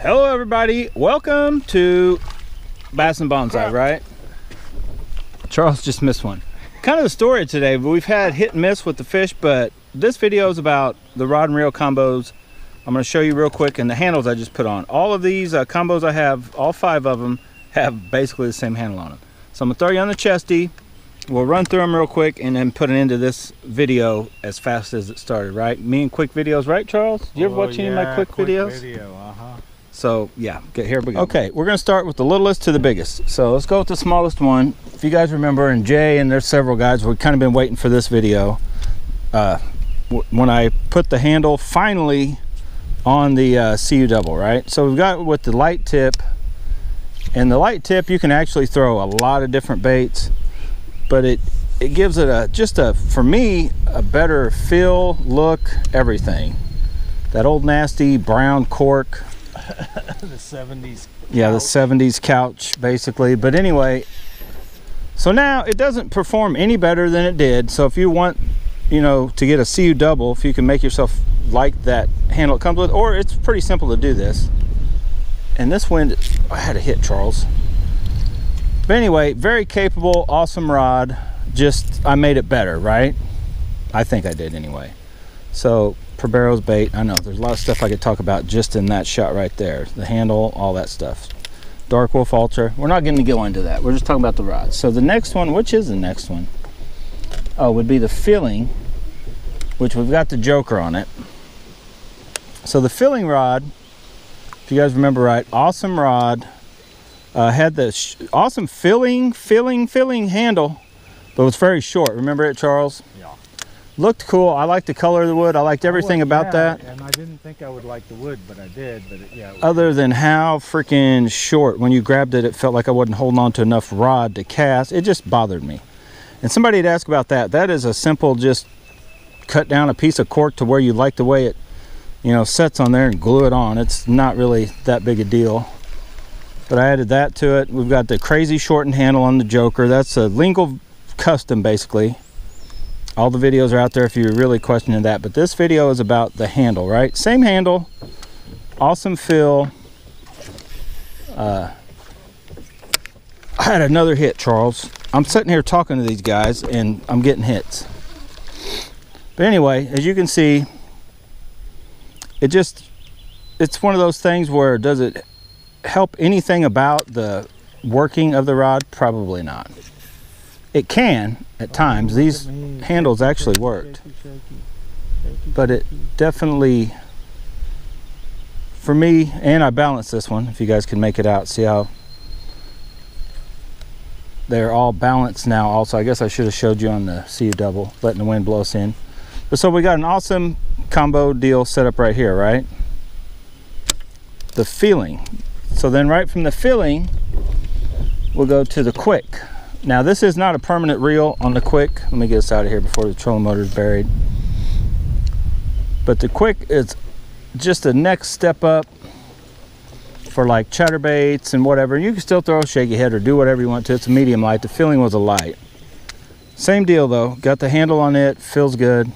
Hello everybody, welcome to Bass and Bonsai, right? Charles just missed one. Kind of the story today, but we've had hit and miss with the fish, but this video is about the rod and reel combos. I'm going to show you real quick, and the handles I just put on. All of these combos I have, all 5 of them, have basically the same handle on them. So I'm going to throw you on the chesty. We'll run through them real quick and then put an end to this video as fast as it started, right? Me and quick videos, right, Charles? Did you ever watch any of my quick videos? So yeah, here we go. Okay, we're gonna start with the littlest to the biggest. So let's go with the smallest one. If you guys remember, and Jay and there's several guys, we've kind of been waiting for this video. When I put the handle finally on the CU double, right? So we've got with the light tip, and the light tip you can actually throw a lot of different baits, but it gives it for me a better feel, look, everything. That old nasty brown cork. The 70s couch. Yeah, the 70s couch basically. But anyway, so now it doesn't perform any better than it did. So if you want, you know, to get a CU double, if you can make yourself like that handle it comes with, or it's pretty simple to do this. And this wind, I had a hit, Charles. But anyway, very capable, awesome rod. Just I made it better, right? I think I did anyway. So Barrow's bait, I know there's a lot of stuff I could talk about just in that shot right there. The handle, all that stuff. Dark Wolf Ultra, we're not going to go into that. We're just talking about the rod. So the next one, which is the next one? Oh, would be the filling, which we've got the Joker on it. So the filling rod, if you guys remember right, awesome rod. Had the awesome filling handle, but was very short. Remember it, Charles? Yeah. Looked cool. I liked the color of the wood. I liked everything about that. And I didn't think I would like the wood, but I did. But Other than how freaking short, when you grabbed it, it felt like I wasn't holding on to enough rod to cast. It just bothered me. And somebody had asked about that. That is a simple, just cut down a piece of cork to where you like the way it, you know, sets on there and glue it on. It's not really that big a deal. But I added that to it. We've got the crazy shortened handle on the Joker. That's a Lingle custom, basically. All the videos are out there if you're really questioning that, but this video is about the handle, right? Same handle, awesome feel. I had another hit, Charles. I'm sitting here talking to these guys and I'm getting hits. But anyway, as you can see, it's one of those things where does it help anything about the working of the rod? Probably not. It can at times. These handles actually worked, but it definitely, for me, and I balanced this one, if you guys can make it out, see how they're all balanced now. Also, I guess I should have showed you on the CU double, letting the wind blow us in. But so we got an awesome combo deal set up right here, right? The feeling. So then right from the feeling, we'll go to the quick. Now this is not a permanent reel on the quick. Let me get this out of here before the trolling motor is buried. But the quick is just the next step up for like chatterbaits and whatever. You can still throw a shaky head or do whatever you want to. It's a medium light. The feeling was a light. Same deal though. Got the handle on it. Feels good.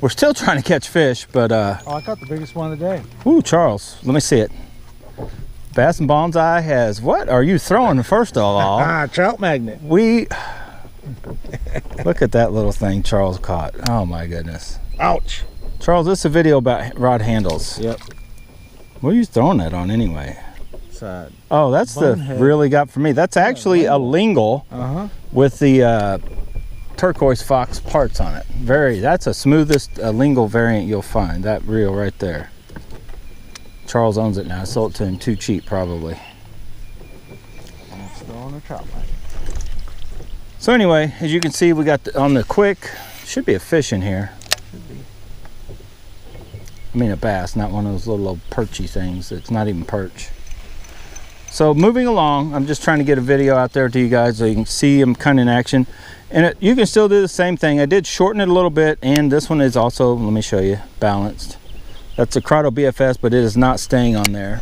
We're still trying to catch fish, but oh, I caught the biggest one of the day. Ooh, Charles, let me see it. Bass and Bonsai has, what are you throwing first of all? Trout magnet. Look at that little thing Charles caught. Oh my goodness. Ouch. Charles, this is a video about rod handles. Yep. What are you throwing that on anyway? Oh, that's the head. really got for me. That's actually a Lingle with the turquoise fox parts on it. That's the smoothest Lingle variant you'll find. That reel right there. Charles owns it now. I sold it to him too cheap, probably. I'm still on the trout line. So anyway, as you can see, we got on the quick. Should be a fish in here. Should be. I mean a bass, not one of those little perchy things. It's not even perch. So moving along, I'm just trying to get a video out there to you guys so you can see them kind of in action. And you can still do the same thing. I did shorten it a little bit, and this one is also, let me show you, balanced. That's a Crotto BFS, but it is not staying on there.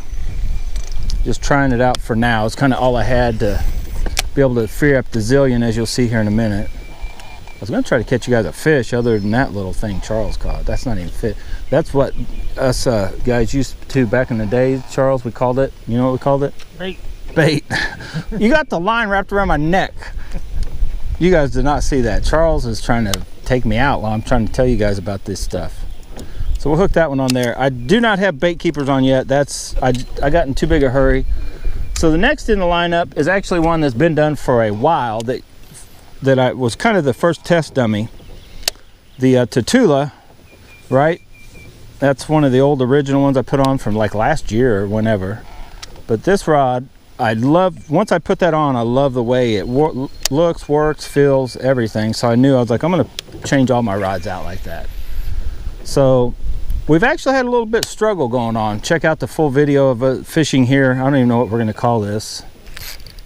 Just trying it out for now. It's kind of all I had to be able to free up the zillion, as you'll see here in a minute. was gonna try to catch you guys a fish other than that little thing Charles caught. That's not even fit. That's what us guys used to back in the day, Charles, we called it. You know what we called it? Bait. Bait. You got the line wrapped around my neck. You guys did not see that. Charles is trying to take me out while I'm trying to tell you guys about this stuff. So we'll hook that one on there. I do not have bait keepers on yet. That's I got in too big a hurry. So the next in the lineup is actually one that's been done for a while that I was kind of the first test dummy. The Tatula, right? That's one of the old original ones I put on from like last year or whenever. But this rod, I love, once I put that on, I love the way it looks, works, feels, everything. So I knew, I was like, I'm gonna change all my rods out like that. So we've actually had a little bit of struggle going on. Check out the full video of fishing here. I don't even know what we're gonna call this.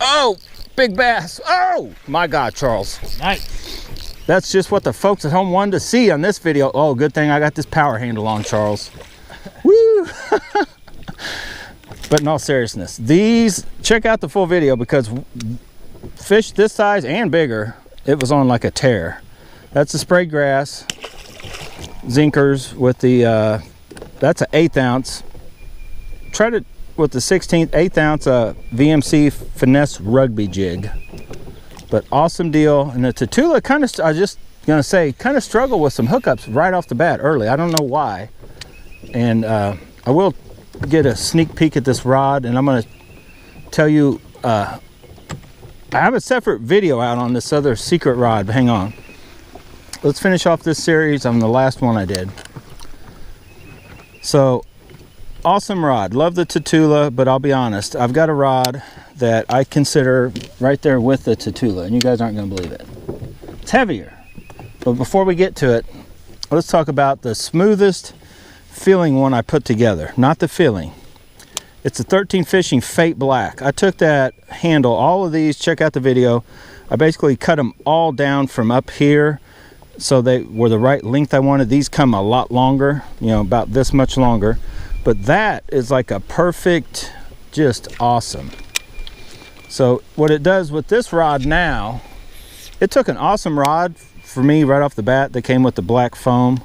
Oh, big bass. Oh my God, Charles. Nice. That's just what the folks at home wanted to see on this video. Oh, good thing I got this power handle on, Charles. Woo! But in all seriousness, these, check out the full video because fish this size and bigger, it was on like a tear. That's the sprayed grass. Zinkers with the, that's an 1/8 ounce. Tried it with the 16th, 1/8 ounce VMC finesse rugby jig. But awesome deal. And the Tatula kind of, I was just gonna say, kind of struggled with some hookups right off the bat early. I don't know why. And I will get a sneak peek at this rod, and I'm gonna tell you, I have a separate video out on this other secret rod. Hang on. Let's finish off this series on the last one I did. So, awesome rod. Love the Tatula, but I'll be honest, I've got a rod that I consider right there with the Tatula, and you guys aren't gonna believe it. It's heavier. But before we get to it, let's talk about the smoothest feeling one I put together, not the feeling. It's a 13 Fishing Fate Black. I took that handle, all of these, check out the video. I basically cut them all down from up here so they were the right length I wanted. These come a lot longer, you know, about this much longer. But that is like a perfect, just awesome. So what it does with this rod now, it took an awesome rod for me right off the bat that came with the black foam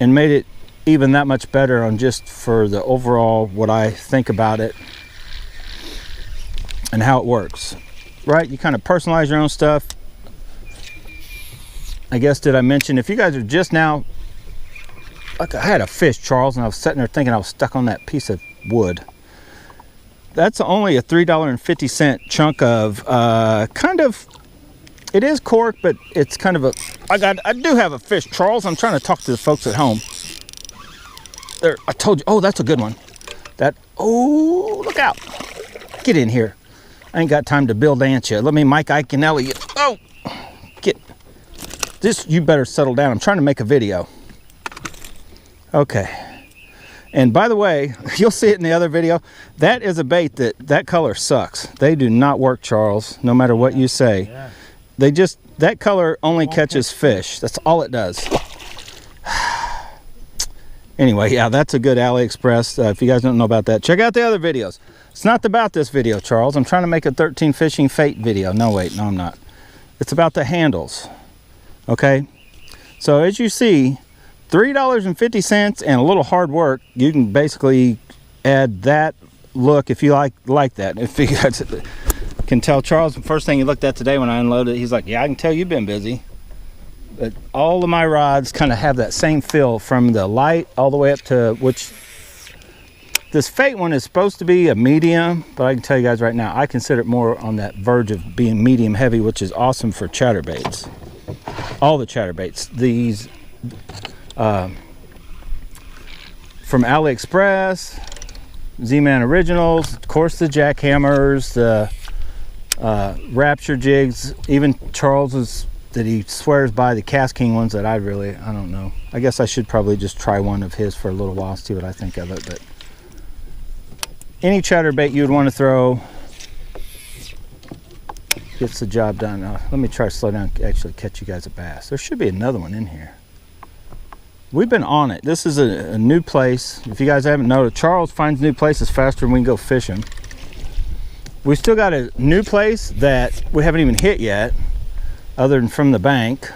and made it even that much better on just for the overall what I think about it and how it works. Right, you kind of personalize your own stuff. I guess, did I mention, if you guys are just now, like I had a fish, Charles, and I was sitting there thinking I was stuck on that piece of wood. That's only a $3.50 chunk of kind of, it is cork, but it's kind of a, I do have a fish, Charles. I'm trying to talk to the folks at home. There, I told you, oh, that's a good one. That, oh, look out. Get in here. I ain't got time to Bill dance you. Let me Mike Iaconelli you. Oh, get this. You better settle down. I'm trying to make a video. Okay. And by the way, you'll see it in the other video. That is a bait that color sucks. They do not work, Charles, no matter what you say. Yeah. They just, that color only catches fish. That's all it does. Anyway, yeah, that's a good AliExpress. If you guys don't know about that, check out the other videos. It's not about this video, Charles. I'm trying to make a 13 Fishing Fate video. No, wait, no, I'm not. It's about the handles, okay? So as you see, $3.50 and a little hard work, you can basically add that look if you like that. If you guys can tell, Charles, the first thing he looked at today when I unloaded it, he's like, yeah, I can tell you've been busy. But all of my rods kind of have that same feel from the light all the way up to, which this Fate one is supposed to be a medium, but I can tell you guys right now, I consider it more on that verge of being medium heavy, which is awesome for chatterbaits. All the chatterbaits. These from AliExpress, Z-Man Originals, of course the jackhammers, the Rapture jigs, even Charles's that he swears by, the Cast King ones that I don't know. I guess I should probably just try one of his for a little while, see what I think of it. But any chatterbait you would want to throw gets the job done. Now, let me try to slow down, actually catch you guys a bass. There should be another one in here. We've been on it. This is a new place. If you guys haven't noticed, Charles finds new places faster than we can go fishing. We still got a new place that we haven't even hit yet. other than from the bank.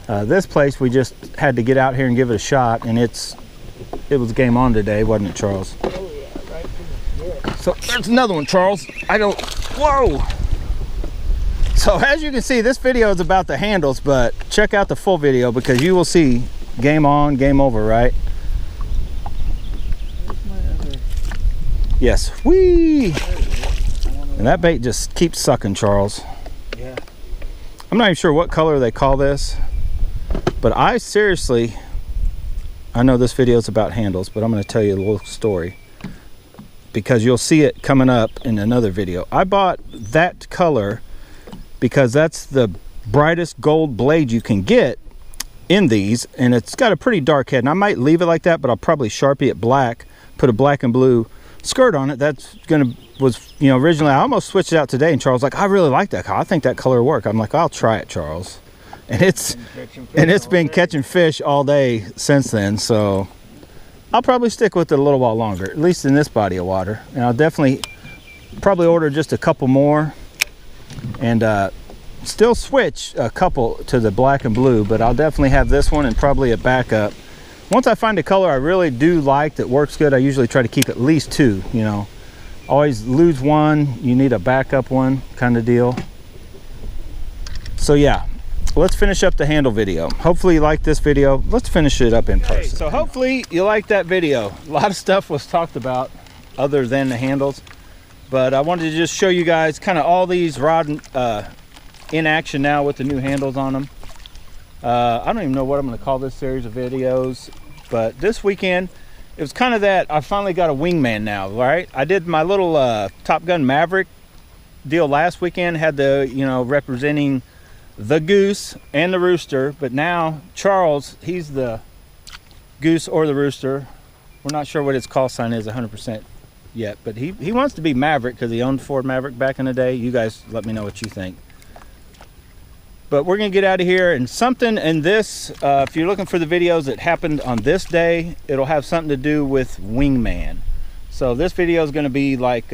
This place we just had to get out here and give it a shot, and it was game on today, wasn't it, Charles? Oh yeah, right from the get. So there's another one, Charles. Whoa! So as you can see, this video is about the handles, but check out the full video because you will see game on, game over, right? Yes, whee! And that bait just keeps sucking, Charles. Yeah. I'm not even sure what color they call this, but I know this video is about handles, but I'm going to tell you a little story because you'll see it coming up in another video. I bought that color because that's the brightest gold blade you can get in these, and it's got a pretty dark head, and I might leave it like that, but I'll probably Sharpie it black, put a black and blue skirt on it. That's originally I almost switched it out today, and Charles was like, I really like that color. I think that color will work. I'm like, I'll try it, Charles. And it's been catching fish all day since then, so I'll probably stick with it a little while longer, at least in this body of water. And I'll definitely probably order just a couple more and still switch a couple to the black and blue, but I'll definitely have this one and probably a backup. Once I find a color I really do like that works good, I usually try to keep at least two, you know. Always lose one, you need a backup one kind of deal. So yeah, let's finish up the handle video. Hopefully you like this video. Let's finish it up in person. So hopefully you like that video. A lot of stuff was talked about other than the handles, but I wanted to just show you guys kind of all these rod in action now with the new handles on them. I don't even know what I'm going to call this series of videos, but this weekend it was kind of that I finally got a wingman now, right? I did my little Top Gun Maverick deal last weekend, had the, you know, representing the goose and the rooster, but now Charles, he's the goose or the rooster. We're not sure what his call sign is 100% yet, but he wants to be Maverick because he owned Ford Maverick back in the day. You guys let me know what you think. But we're gonna get out of here, and something in this, if you're looking for the videos that happened on this day, it'll have something to do with wingman. So this video is gonna be like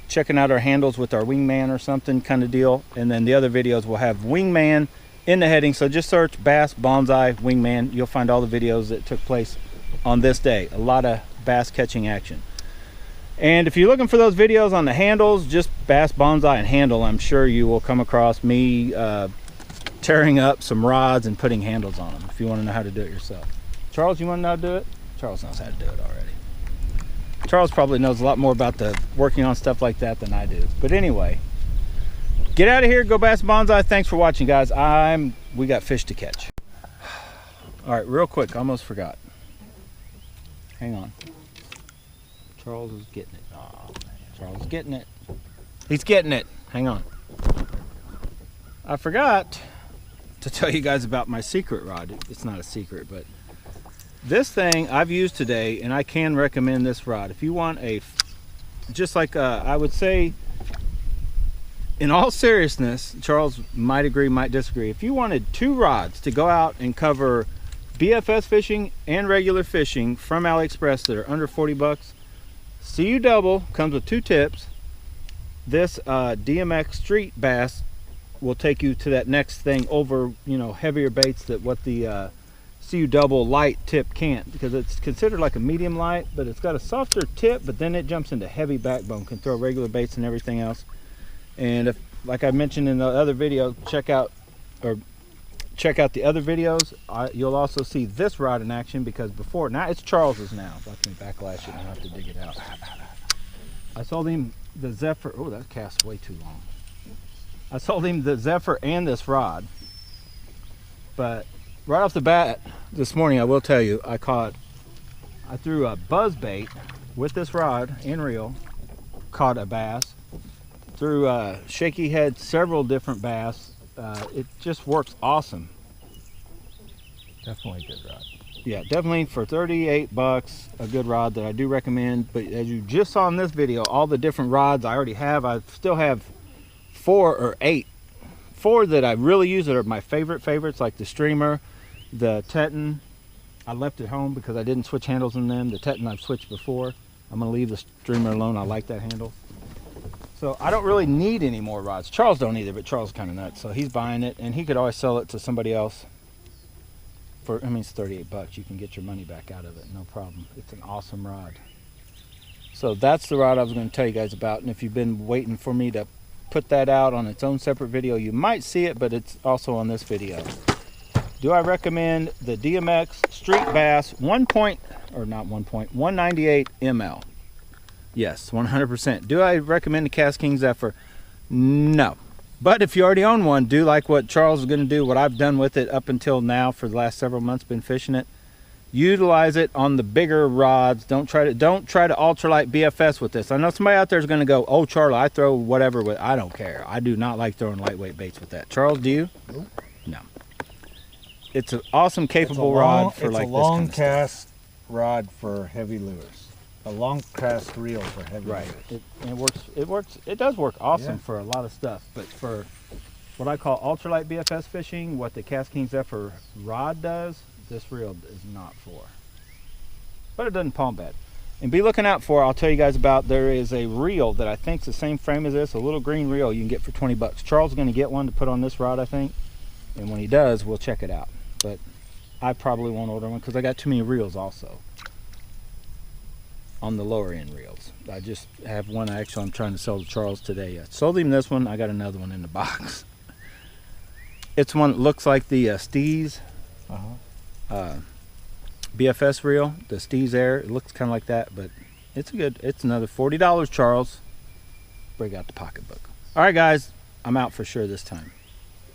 checking out our handles with our wingman or something kind of deal, and then the other videos will have wingman in the heading. So just search bass bonsai wingman, you'll find all the videos that took place on this day. A lot of bass catching action. And if you're looking for those videos on the handles, just bass bonsai and handle, I'm sure you will come across me tearing up some rods and putting handles on them if you want to know how to do it yourself. Charles, you want to know how to do it? Charles knows how to do it already. Charles probably knows a lot more about the working on stuff like that than I do. But anyway, get out of here, go bass bonsai. Thanks for watching, guys. We got fish to catch. All right, real quick, almost forgot. Hang on. Charles is getting it. Oh, man. Charles is getting it. He's getting it. Hang on. I forgot to tell you guys about my secret rod. It's not a secret, but this thing I've used today, and I can recommend this rod. If you want just like I would say, in all seriousness, Charles might agree, might disagree. If you wanted two rods to go out and cover BFS fishing and regular fishing from AliExpress that are under 40 bucks, CU Double comes with two tips. This DMX Street Bass will take you to that next thing over, you know, heavier baits that what the CU Double light tip can't, because it's considered like a medium light, but it's got a softer tip, but then it jumps into heavy backbone, can throw regular baits and everything else. And if, like I mentioned in the other video, check out the other videos. You'll also see this rod in action, because before, now it's Charles's now. Watch me backlash it and I have to dig it out. I sold him the Zephyr. Oh, that cast's way too long. I sold him the Zephyr and this rod. But right off the bat this morning, I will tell you, I threw a buzz bait with this rod and reel, caught a bass. Threw shaky head, several different bass. It just works awesome. Definitely a good rod. Yeah, definitely for 38 bucks, a good rod that I do recommend. But as you just saw in this video, all the different rods I already have, I still have 4 or 8. 4 that I really use that are my favorites, like the Streamer, the Teton. I left it home because I didn't switch handles in them. The Teton I've switched before. I'm gonna leave the Streamer alone. I like that handle. So I don't really need any more rods. Charles don't either, but Charles is kind of nuts. So he's buying it, and he could always sell it to somebody else for, I mean, it's 38 bucks. You can get your money back out of it, no problem. It's an awesome rod. So that's the rod I was going to tell you guys about. And if you've been waiting for me to put that out on its own separate video, you might see it, but it's also on this video. Do I recommend the DMX Street Bass 198 ml? Yes, 100%. Do I recommend the Cast King Zephyr? No. But if you already own one, do like what Charles is going to do, what I've done with it up until now for the last several months, been fishing it. Utilize it on the bigger rods. Don't try to ultralight BFS with this. I know somebody out there is going to go, oh, Charlie, I throw whatever with. I don't care. I do not like throwing lightweight baits with that. Charles, do you? Nope. No. It's an awesome, capable rod for like this kind of stuff. It's a long cast rod for heavy lures. A long cast reel for heavy lures. It does work awesome, Yeah, for a lot of stuff. But for what I call ultralight BFS fishing, what the Cast King Zephyr rod does, this reel is not for. But it doesn't palm bad. And be looking out for, I'll tell you guys about, there is a reel that I think is the same frame as this, a little green reel you can get for 20 bucks. Charles is going to get one to put on this rod, I think. And when he does, we'll check it out. But I probably won't order one because I got too many reels also on the lower end reels. I just have one actually I'm trying to sell to Charles today. I sold him this one. I got another one in the box. It's one that looks like the Steez BFS reel, the Steez Air. It looks kind of like that, but it's another $40, Charles. Break out the pocketbook. All right, guys, I'm out for sure this time.